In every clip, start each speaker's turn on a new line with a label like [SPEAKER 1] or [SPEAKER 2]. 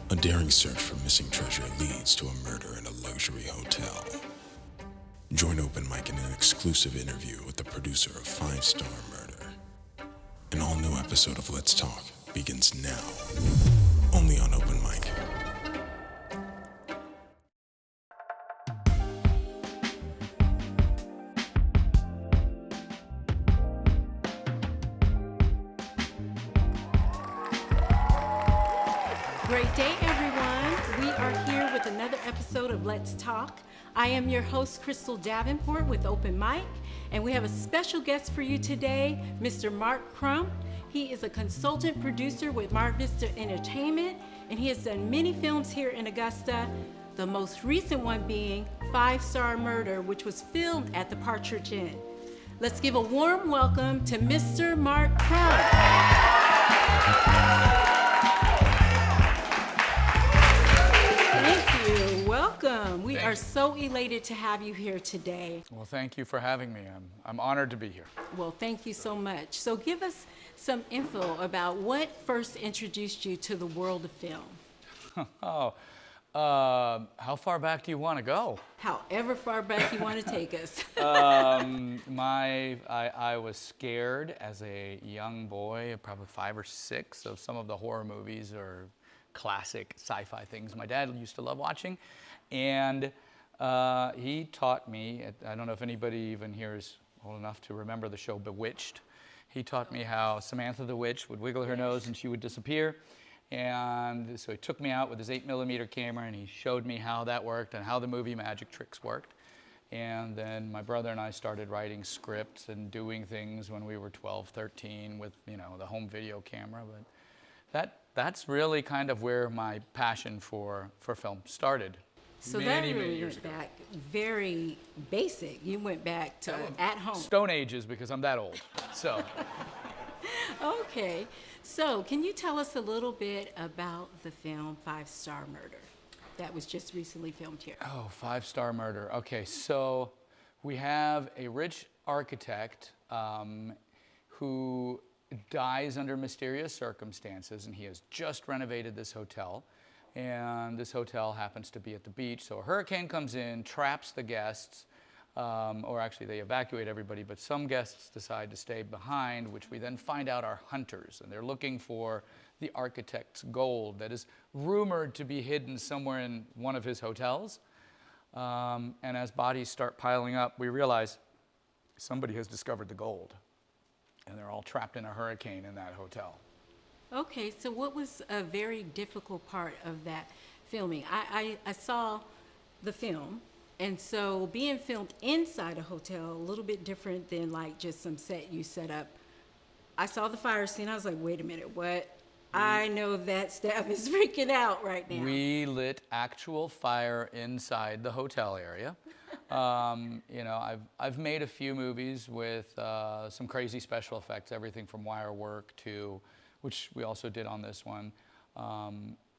[SPEAKER 1] A daring search for missing treasure leads to a murder in a luxury hotel. Join OpenMic in an exclusive interview with the producer of Five Star Murder. An all-new episode of Let's Talk begins now, only on OpenMic.
[SPEAKER 2] Great day, everyone. We are here with another episode of Let's Talk. I am your host, Crystal Davenport with OpenMic, and we have a special guest for you today, Mr. Mark Crump. He is a consultant producer with Mar Vista Entertainment, and he has done many films here in Augusta, the most recent one being Five Star Murder, which was filmed at the Partridge Inn. Let's give a warm welcome to Mr. Mark Crump. Welcome. We are so elated to have you here today.
[SPEAKER 3] Well, thank you for having me. I'm honored to be here.
[SPEAKER 2] Well, thank you so much. So give us some info about what first introduced you to the world of film.
[SPEAKER 3] How far back do you want to go?
[SPEAKER 2] However far back you want to take us.
[SPEAKER 3] I was scared as a young boy, probably 5 or 6, of some of the horror movies or classic sci-fi things my dad used to love watching. And he taught me, I don't know if anybody even here is old enough to remember the show Bewitched. He taught me how Samantha the Witch would wiggle her nose and she would disappear. And so he took me out with his 8mm camera and he showed me how that worked and how the movie magic tricks worked. And then my brother and I started writing scripts and doing things when we were 12, 13 with, the home video camera. But that's really kind of where my passion for film started.
[SPEAKER 2] So that really went back very basic. You went back to at home.
[SPEAKER 3] Stone Ages, because I'm that old. So.
[SPEAKER 2] Okay. So can you tell us a little bit about the film Five Star Murder that was just recently filmed here?
[SPEAKER 3] Oh, Five Star Murder. Okay, so we have a rich architect who dies under mysterious circumstances, and he has just renovated this hotel. And this hotel happens to be at the beach, so a hurricane comes in, traps the guests, or actually they evacuate everybody, but some guests decide to stay behind, which we then find out are hunters, and they're looking for the architect's gold that is rumored to be hidden somewhere in one of his hotels. And as bodies start piling up, we realize somebody has discovered the gold, and they're all trapped in a hurricane in that hotel.
[SPEAKER 2] Okay, so what was a very difficult part of that filming? I saw the film, and so being filmed inside a hotel, a little bit different than like just some set you set up. I saw the fire scene, I was like, wait a minute, what? I know that staff is freaking out right now.
[SPEAKER 3] We lit actual fire inside the hotel area. I've made a few movies with some crazy special effects, everything from wire work to, which we also did on this one, a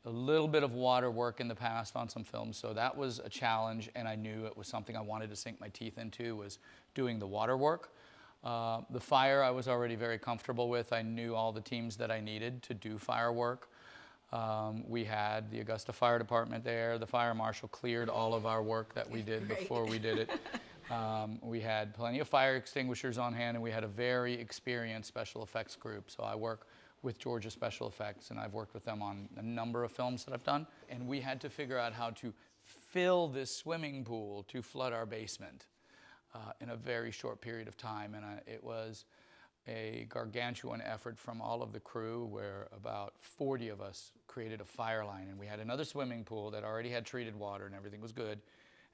[SPEAKER 3] little bit of water work in the past on some films, so that was a challenge, and I knew it was something I wanted to sink my teeth into, was doing the water work. The fire I was already very comfortable with. I knew all the teams that I needed to do fire work. We had the Augusta Fire Department there. The fire marshal cleared all of our work that we did before we did it. We had plenty of fire extinguishers on hand, and we had a very experienced special effects group. So I work with Georgia Special Effects, and I've worked with them on a number of films that I've done. And we had to figure out how to fill this swimming pool to flood our basement in a very short period of time. And it was a gargantuan effort from all of the crew, where about 40 of us created a fire line. And we had another swimming pool that already had treated water and everything was good.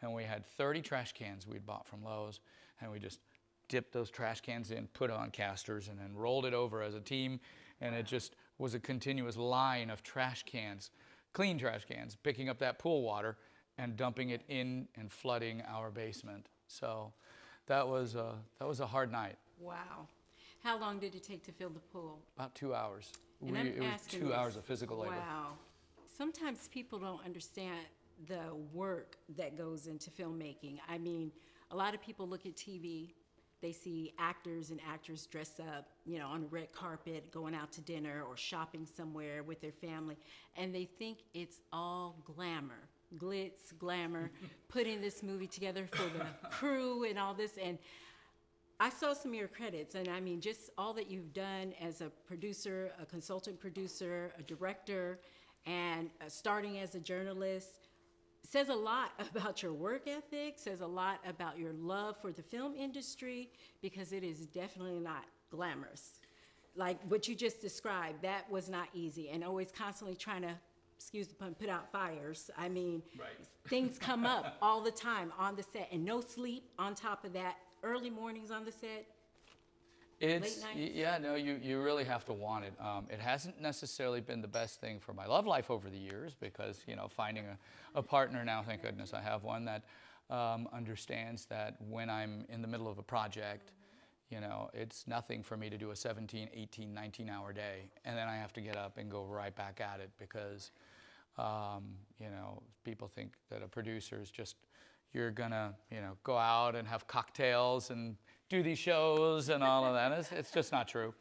[SPEAKER 3] And we had 30 trash cans we'd bought from Lowe's, and we just dipped those trash cans in, put on casters, and then rolled it over as a team. And it just was a continuous line of trash cans, clean trash cans, picking up that pool water and dumping it in and flooding our basement. So that was a hard night.
[SPEAKER 2] Wow. How long did it take to fill the pool?
[SPEAKER 3] About 2 hours.
[SPEAKER 2] And
[SPEAKER 3] It was 2 hours of physical labor.
[SPEAKER 2] Wow. Sometimes people don't understand the work that goes into filmmaking. I mean, a lot of people look at TV, they see actors and actors dress up, you know, on the red carpet, going out to dinner or shopping somewhere with their family, and they think it's all glamour, glitz, glamour, putting this movie together for the crew and all this. And I saw some of your credits, and I mean, just all that you've done as a producer, a consultant producer, a director, and starting as a journalist says a lot about your work ethic, says a lot about your love for the film industry, because it is definitely not glamorous. Like what you just described, that was not easy, and always constantly trying to, excuse the pun, put out fires. I mean, things come up all the time on the set, and no sleep on top of that, early mornings on the set.
[SPEAKER 3] It's,
[SPEAKER 2] Late nights?
[SPEAKER 3] yeah, no, you really have to want it. It hasn't necessarily been the best thing for my love life over the years, because, you know, finding a partner now, thank goodness I have one that understands that when I'm in the middle of a project, you know, it's nothing for me to do a 17, 18, 19-hour day, and then I have to get up and go right back at it, because, you know, people think that a producer is just, you're gonna, you know, go out and have cocktails and do these shows and all of that. It's just not true.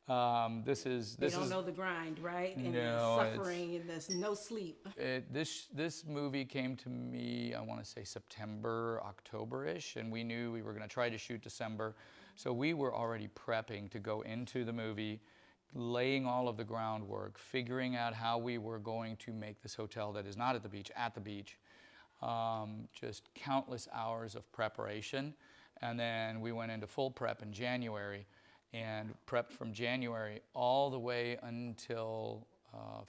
[SPEAKER 3] They don't know the grind, right? And
[SPEAKER 2] the suffering and there's no sleep.
[SPEAKER 3] This movie came to me, I want to say September, October-ish, and we knew we were going to try to shoot December. So we were already prepping to go into the movie, laying all of the groundwork, figuring out how we were going to make this hotel that is not at the beach. Just countless hours of preparation. And then we went into full prep in January, and prepped from January all the way until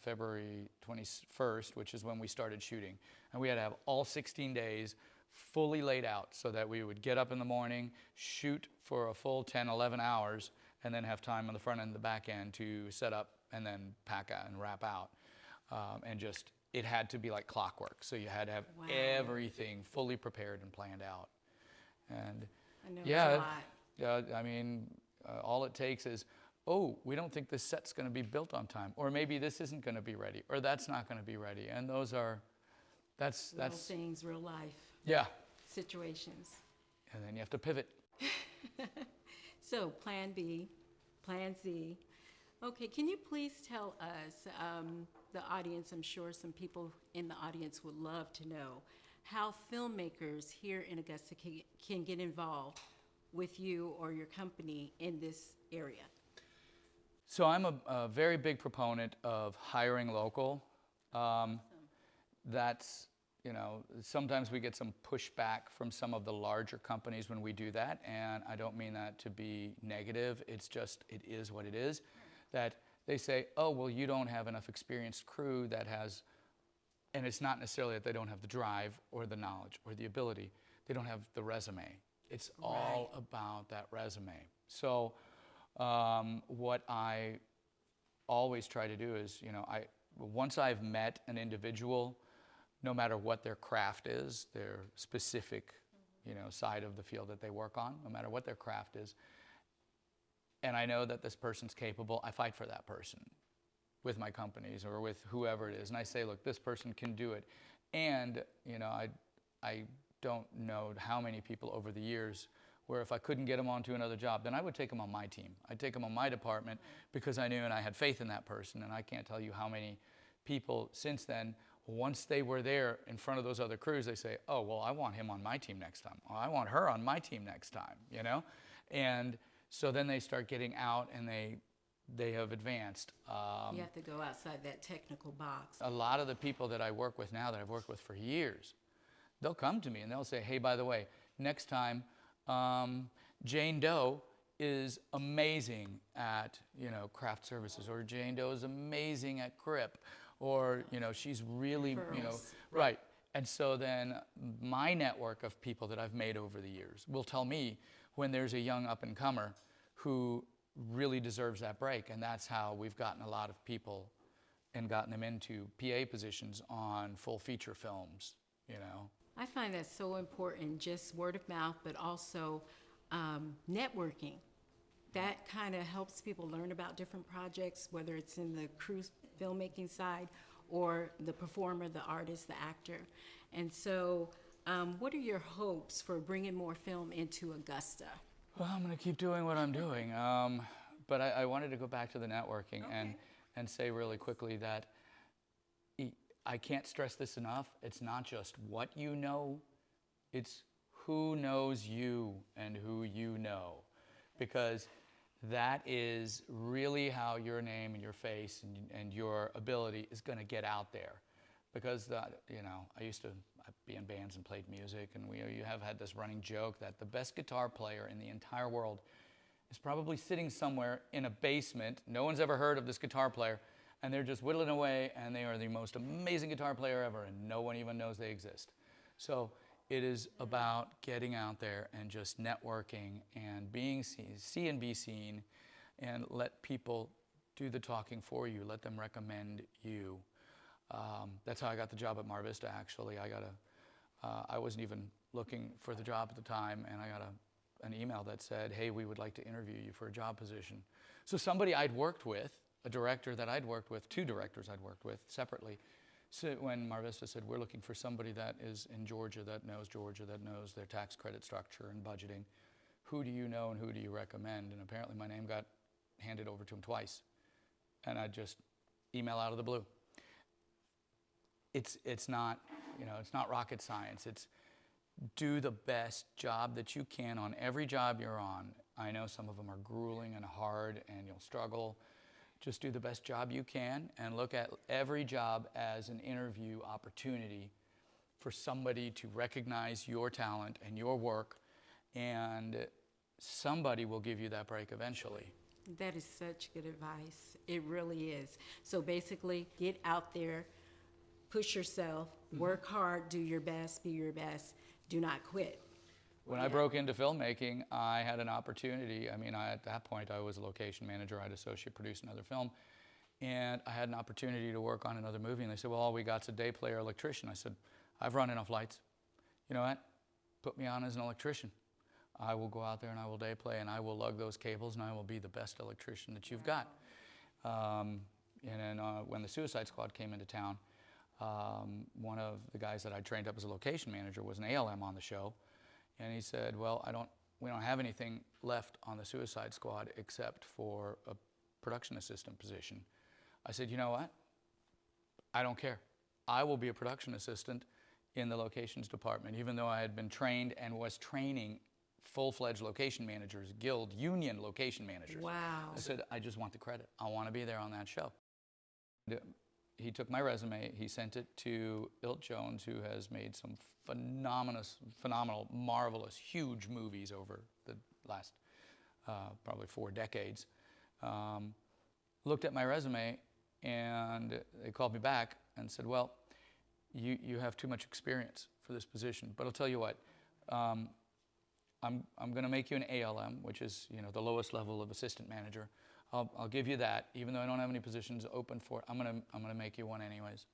[SPEAKER 3] February 21st, which is when we started shooting. And we had to have all 16 days fully laid out so that we would get up in the morning, shoot for a full 10, 11 hours, and then have time on the front end and the back end to set up and then pack out and wrap out. And just, it had to be like clockwork. So you had to have everything fully prepared and planned out. And
[SPEAKER 2] I know, it's a lot.
[SPEAKER 3] I mean, all it takes is, oh, we don't think this set's going to be built on time, or maybe this isn't going to be ready, or that's not going to be ready. And those are, that's
[SPEAKER 2] things, real life.
[SPEAKER 3] Yeah.
[SPEAKER 2] Situations.
[SPEAKER 3] And then you have to pivot.
[SPEAKER 2] So plan B, plan Z. Okay, can you please tell us, the audience, I'm sure some people in the audience would love to know, how filmmakers here in Augusta can get involved with you or your company in this area?
[SPEAKER 3] So I'm a very big proponent of hiring local. That's, you know, sometimes we get some pushback from some of the larger companies when we do that, and I don't mean that to be negative. It's just, it is what it is. That they say, oh, well, you don't have enough experienced crew that has, and it's not necessarily that they don't have the drive or the knowledge or the ability. They don't have the resume. It's all about that resume. So what I always try to do is, you know, once I've met an individual, no matter what their craft is, their specific, you know, side of the field that they work on, no matter what their craft is, and I know that this person's capable, I fight for that person with my companies or with whoever it is. And I say, look, this person can do it. And, you know, I don't know how many people over the years where if I couldn't get them onto another job, then I would take them on my team. I'd take them on my department because I knew and I had faith in that person. And I can't tell you how many people since then, once they were there in front of those other crews, they say, oh, well, I want him on my team next time. Or I want her on my team next time, you know? And so then they start getting out and they have advanced.
[SPEAKER 2] You have to go outside that technical box.
[SPEAKER 3] A lot of the people that I work with now that I've worked with for years, they'll come to me and they'll say, hey, by the way, next time, Jane Doe is amazing at, you know, craft services, or Jane Doe is amazing at grip, or, you know, she's really, you know, right. And so then my network of people that I've made over the years will tell me when there's a young up-and-comer who really deserves that break. And that's how we've gotten a lot of people and gotten them into PA positions on full feature films, you know.
[SPEAKER 2] I find that so important, just word of mouth, but also networking. That kind of helps people learn about different projects, whether it's in the crew filmmaking side or the performer, the artist, the actor. And so what are your hopes for bringing more film into Augusta?
[SPEAKER 3] Well, I'm going to keep doing what I'm doing. But I wanted to go back to the networking and say really quickly that I can't stress this enough. It's not just what you know, it's who knows you and who you know. Because that is really how your name and your face and your ability is going to get out there. Because, I used to be in bands and played music, and you have had this running joke that the best guitar player in the entire world is probably sitting somewhere in a basement. No one's ever heard of this guitar player, and they're just whittling away, and they are the most amazing guitar player ever, and no one even knows they exist. So it is about getting out there and just networking and being seen, see and be seen, and let people do the talking for you. Let them recommend you. That's how I got the job at Mar Vista, actually. I wasn't even looking for the job at the time, and I got an email that said, hey, we would like to interview you for a job position. So somebody I'd worked with, a director that I'd worked with, two directors I'd worked with separately, so when Mar Vista said, we're looking for somebody that is in Georgia, that knows their tax credit structure and budgeting, who do you know and who do you recommend? And apparently my name got handed over to him twice. And I just email out of the blue. It's not rocket science. It's do the best job that you can on every job you're on. I know some of them are grueling and hard and you'll struggle. Just do the best job you can and look at every job as an interview opportunity for somebody to recognize your talent and your work, and somebody will give you that break eventually.
[SPEAKER 2] That is such good advice. It really is. So basically, get out there, push yourself, work hard, do your best, be your best, do not quit.
[SPEAKER 3] When I broke into filmmaking, I had an opportunity. At that point, I was a location manager. I'd associate produce another film. And I had an opportunity to work on another movie. And they said, well, all we got's a day player electrician. I said, I've run enough lights. You know what? Put me on as an electrician. I will go out there and I will day play and I will lug those cables and I will be the best electrician that you've got. And then when the Suicide Squad came into town, one of the guys that I trained up as a location manager was an ALM on the show. And he said, well, we don't have anything left on the Suicide Squad except for a production assistant position. I said, you know what? I don't care. I will be a production assistant in the locations department, even though I had been trained and was training full-fledged location managers, guild, union location managers.
[SPEAKER 2] Wow.
[SPEAKER 3] I said, I just want the credit. I want to be there on that show. He took my resume, he sent it to Ilt Jones, who has made some phenomenal, marvelous, huge movies over the last probably 4 decades. Looked at my resume, and they called me back and said, well, you have too much experience for this position, but I'll tell you what, I'm going to make you an ALM, which is the lowest level of assistant manager. I'll give you that, even though I don't have any positions open for it. I'm gonna make you one anyways,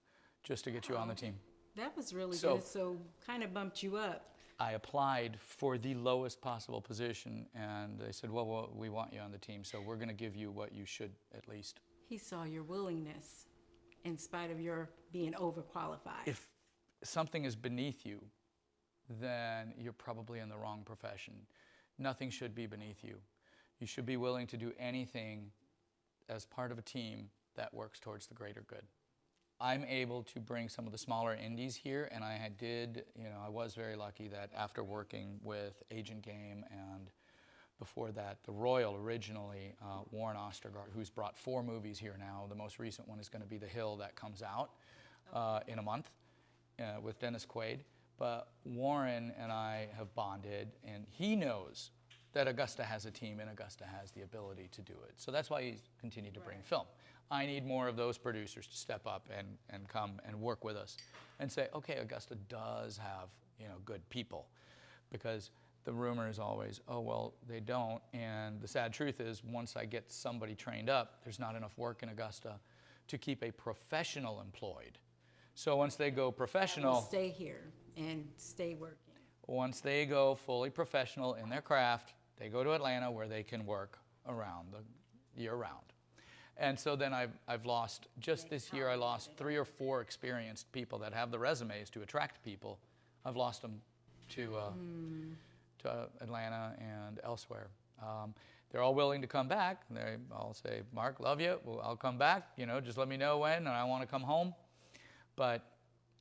[SPEAKER 3] just to get you on the team.
[SPEAKER 2] That was really good. So kind of bumped you up.
[SPEAKER 3] I applied for the lowest possible position, and they said, well, we want you on the team, so we're gonna give you what you should at least.
[SPEAKER 2] He saw your willingness in spite of your being overqualified.
[SPEAKER 3] If something is beneath you, then you're probably in the wrong profession. Nothing should be beneath you. You should be willing to do anything as part of a team that works towards the greater good. I'm able to bring some of the smaller indies here, and I was very lucky that after working with Agent Game and before that, The Royal originally, Warren Ostergaard, who's brought 4 movies here now. The most recent one is going to be The Hill that comes out in a month with Dennis Quaid. But Warren and I have bonded, and he knows that Augusta has a team and Augusta has the ability to do it. So that's why he's continued to bring film. I need more of those producers to step up and come and work with us and say, okay, Augusta does have good people. Because the rumor is always, oh, well, they don't. And the sad truth is, once I get somebody trained up, there's not enough work in Augusta to keep a professional employed. So once they go professional,
[SPEAKER 2] stay here and stay working.
[SPEAKER 3] Once they go fully professional in their craft, they go to Atlanta where they can work around the year round. And so then I've lost, just this year I lost 3 or 4 experienced people that have the resumes to attract people. I've lost them to to Atlanta and elsewhere. They're all willing to come back. They all say, Mark, love you. Well, I'll come back. Just let me know when, and I want to come home. But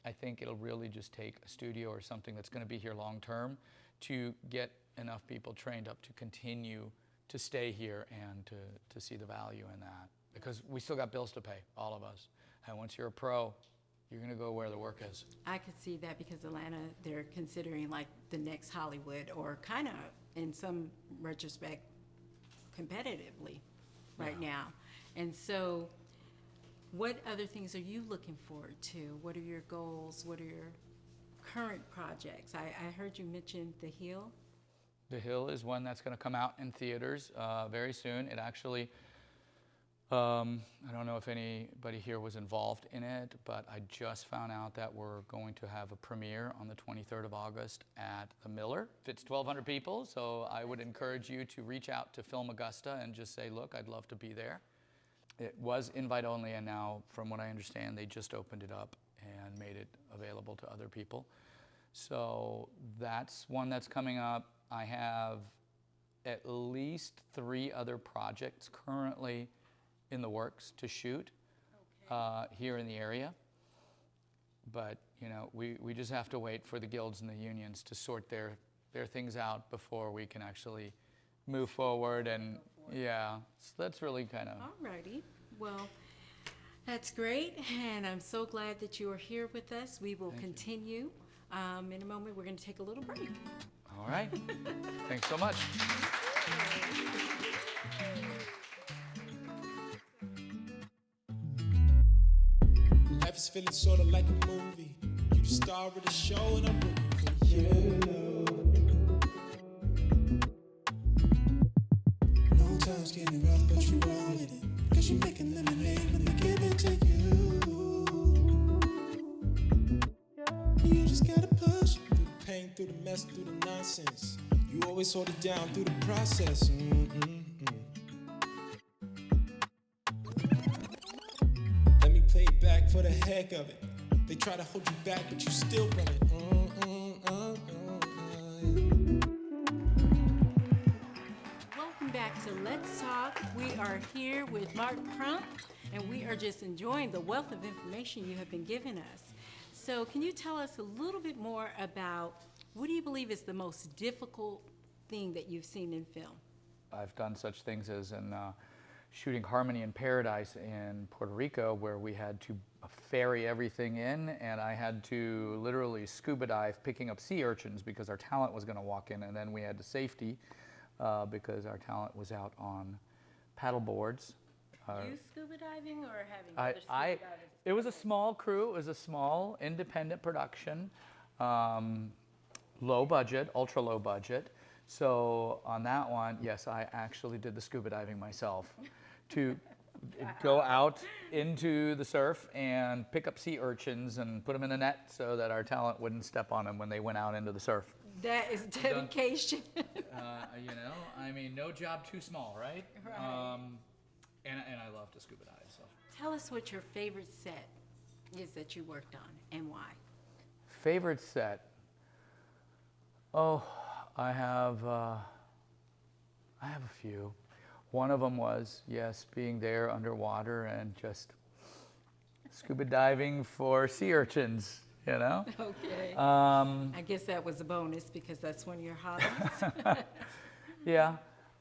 [SPEAKER 3] I think it'll really just take a studio or something that's going to be here long term to get enough people trained up to continue to stay here and to see the value in that. Because we still got bills to pay, all of us. And once you're a pro, you're going to go where the work is.
[SPEAKER 2] I could see that because Atlanta, they're considering like the next Hollywood, or kind of, in some retrospect, competitively right now. And so what other things are you looking forward to? What are your goals? What are your current projects? I heard you mention The Hill.
[SPEAKER 3] The Hill is one that's going to come out in theaters very soon. It actually, I don't know if anybody here was involved in it, but I just found out that we're going to have a premiere on the 23rd of August at the Miller. It's 1,200 people, so I would encourage you to reach out to Film Augusta and just say, look, I'd love to be there. It was invite only, and now, from what I understand, they just opened it up and made it available to other people. So that's one that's coming up. I have at least 3 other projects currently in the works to shoot here in the area. But we just have to wait for the guilds and the unions to sort their things out before we can actually move forward. And yeah, so that's really kind of.
[SPEAKER 2] Alrighty, well, that's great, and I'm so glad that you are here with us. We will continue. In a moment, we're going to take a little break.
[SPEAKER 3] All right. Thanks so much.
[SPEAKER 4] Life is feeling sort of like a movie. You the star of the show, and I'm rooting for you. No time's getting rough, but you roll with it. Cause you're making lemonade when they give it to you. You just gotta push through the pain, through the mess, through the nonsense. You always hold it down through the process. Let me play it back for the heck of it. They try to hold you back, but you still run it.
[SPEAKER 2] Welcome back to Let's Talk. We are here with Mark Crump, and we are just enjoying the wealth of information you have been giving us. So can you tell us a little bit more about what do you believe is the most difficult thing that you've seen in film?
[SPEAKER 3] I've done such things as in shooting Harmony in Paradise in Puerto Rico, where we had to ferry everything in, and I had to literally scuba dive picking up sea urchins because our talent was going to walk in, and then we had to safety because our talent was out on paddle boards.
[SPEAKER 2] You scuba diving or having other scuba divers?
[SPEAKER 3] It was a small crew. It was a small independent production, low budget, ultra low budget. So on that one, yes, I actually did the scuba diving myself to go out into the surf and pick up sea urchins and put them in a net so that our talent wouldn't step on them when they went out into the surf.
[SPEAKER 2] That is dedication.
[SPEAKER 3] I mean, no job too small, right?
[SPEAKER 2] Right.
[SPEAKER 3] And I love to scuba dive. So.
[SPEAKER 2] Tell us what your favorite set is that you worked on and why.
[SPEAKER 3] Favorite set? Oh, I have a few. One of them was, yes, being there underwater and just scuba diving for sea urchins,
[SPEAKER 2] Okay. I guess that was a bonus because that's one of your hobbies.
[SPEAKER 3] Yeah.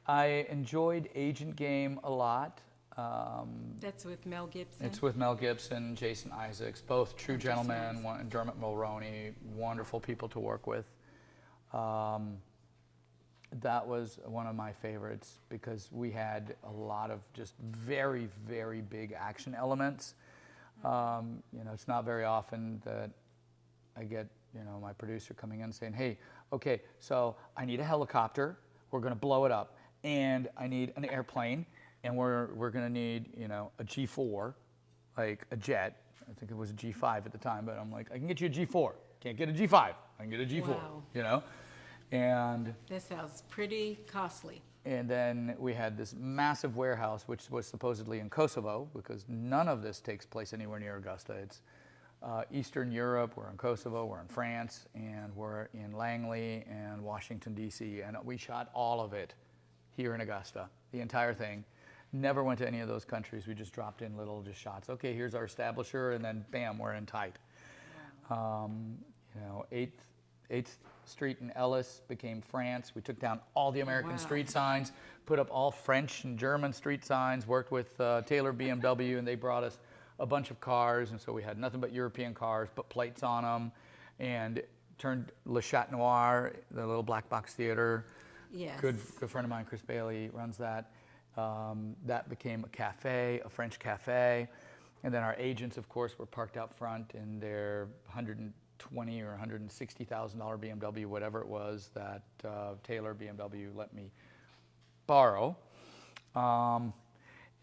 [SPEAKER 3] I enjoyed Agent Game a lot.
[SPEAKER 2] That's with Mel Gibson?
[SPEAKER 3] It's with Mel Gibson, Jason Isaacs, both true gentlemen, and Dermot Mulroney, wonderful people to work with. That was one of my favorites because we had a lot of just very, very big action elements. It's not very often that I get, my producer coming in saying, hey, okay, so I need a helicopter, we're gonna blow it up, and I need an airplane, and we're gonna need, a G4, like a jet. I think it was a G5 at the time, but I'm like, I can get you a G4. Can't get a G5. I can get a G4.
[SPEAKER 2] Wow.
[SPEAKER 3] And
[SPEAKER 2] that sounds pretty costly.
[SPEAKER 3] And then we had this massive warehouse, which was supposedly in Kosovo, because none of this takes place anywhere near Augusta. It's Eastern Europe, we're in Kosovo, we're in France, and we're in Langley and Washington, D.C. And we shot all of it here in Augusta, the entire thing. Never went to any of those countries. We just dropped in little just shots. Okay, here's our establisher, and then bam, we're in tight.
[SPEAKER 2] Wow.
[SPEAKER 3] 8th Street in Ellis became France. We took down all the American
[SPEAKER 2] Wow.
[SPEAKER 3] street signs, put up all French and German street signs, worked with Taylor BMW, and they brought us a bunch of cars, and so we had nothing but European cars, put plates on them, and turned Le Chat Noir, the little black box theater.
[SPEAKER 2] Yes.
[SPEAKER 3] Good friend of mine, Chris Bailey, runs that. That became a cafe, a French cafe. And then our agents, of course, were parked out front in their $120,000 or $160,000 BMW, whatever it was that Taylor BMW let me borrow.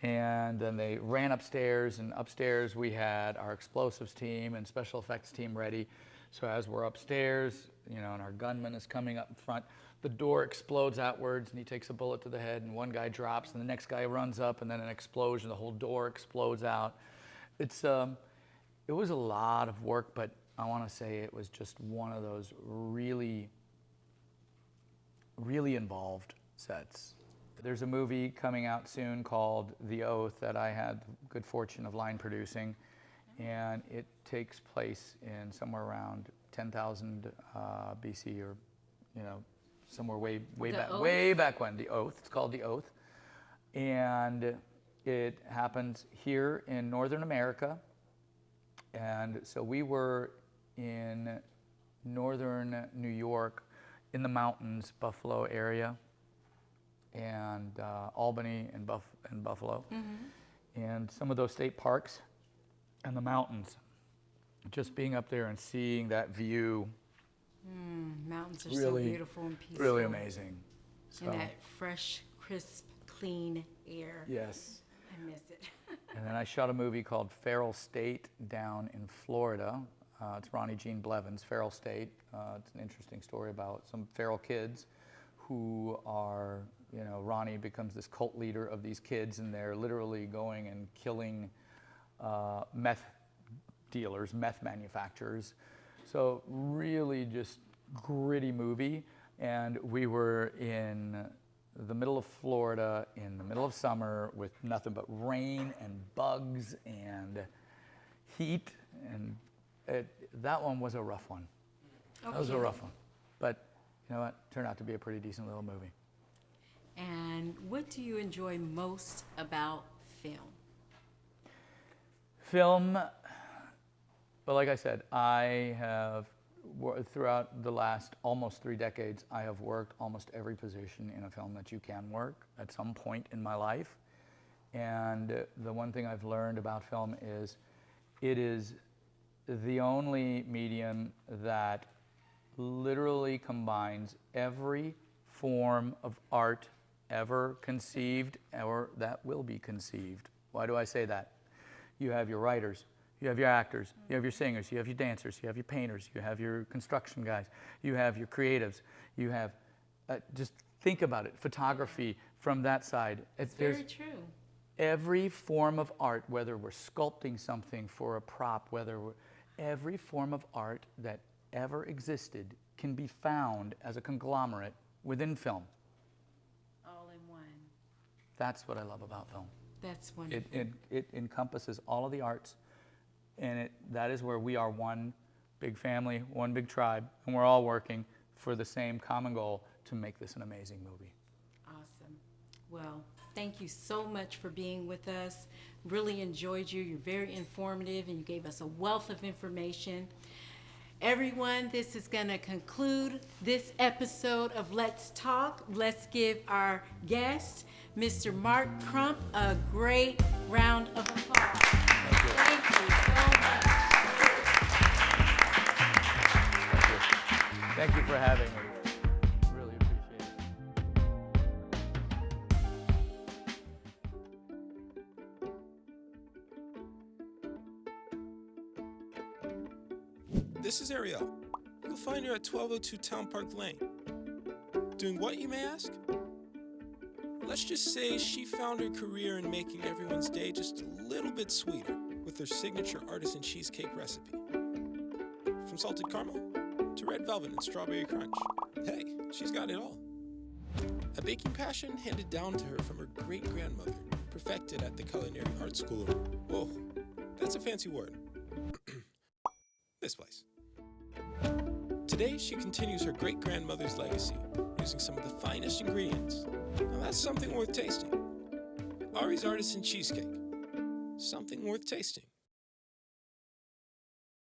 [SPEAKER 3] And then they ran upstairs, and upstairs we had our explosives team and special effects team ready. So as we're upstairs, and our gunman is coming up in front, the door explodes outwards, and he takes a bullet to the head, and one guy drops, and the next guy runs up, and then an explosion, the whole door explodes out. It was a lot of work, but I want to say it was just one of those really, really involved sets. There's a movie coming out soon called The Oath that I had the good fortune of line producing, and it takes place in somewhere around 10,000 BC, or somewhere way back when. The Oath. It's called The Oath, and it happens here in Northern America. And so we were in northern New York, in the mountains, Buffalo area, and Albany and Buffalo, and some of those state parks and the mountains. Just being up there and seeing that view.
[SPEAKER 2] Mountains are
[SPEAKER 3] really,
[SPEAKER 2] so beautiful and peaceful.
[SPEAKER 3] Really amazing.
[SPEAKER 2] And that fresh, crisp, clean air.
[SPEAKER 3] Yes.
[SPEAKER 2] I miss it.
[SPEAKER 3] And then I shot a movie called Feral State down in Florida. It's Ronnie Jean Blevins, Feral State. It's an interesting story about some feral kids who are, Ronnie becomes this cult leader of these kids, and they're literally going and killing meth dealers, meth manufacturers. So really just gritty movie. And we were in the middle of Florida in the middle of summer with nothing but rain and bugs and heat, and that one was a rough one.
[SPEAKER 2] Okay.
[SPEAKER 3] That was a rough one. But you know what? Turned out to be a pretty decent little movie.
[SPEAKER 2] And what do you enjoy most about film?
[SPEAKER 3] Film, well, like I said, I have, throughout the last almost 3 decades, I have worked almost every position in a film that you can work at some point in my life. And the one thing I've learned about film is it is the only medium that literally combines every form of art ever conceived or that will be conceived. Why do I say that? You have your writers, you have your actors, you have your singers, you have your dancers, you have your painters, you have your construction guys, you have your creatives, you have, just think about it, photography from that side.
[SPEAKER 2] It's very true.
[SPEAKER 3] Every form of art, whether we're sculpting something for a prop, every form of art that ever existed can be found as a conglomerate within film.
[SPEAKER 2] All in one.
[SPEAKER 3] That's what I love about film.
[SPEAKER 2] That's wonderful.
[SPEAKER 3] It encompasses all of the arts, and that is where we are one big family, one big tribe, and we're all working for the same common goal to make this an amazing movie.
[SPEAKER 2] Awesome. Well, thank you so much for being with us. Really enjoyed you. You're very informative, and you gave us a wealth of information. Everyone, this is going to conclude this episode of Let's Talk. Let's give our guest, Mr. Mark Crump, a great round of applause. Thank you so much.
[SPEAKER 3] Thank you for having me. Really appreciate it.
[SPEAKER 4] This is Ariel. You'll find her at 1202 Town Park Lane. Doing what, you may ask? Let's just say she found her career in making everyone's day just a little bit sweeter with her signature artisan cheesecake recipe. From salted caramel to red velvet and strawberry crunch, hey, she's got it all. A baking passion handed down to her from her great-grandmother, perfected at the Culinary Art School of... Whoa, that's a fancy word. This place. Today, she continues her great-grandmother's legacy, using some of the finest ingredients. Now that's something worth tasting. Ari's Artisan Cheesecake. Something worth tasting.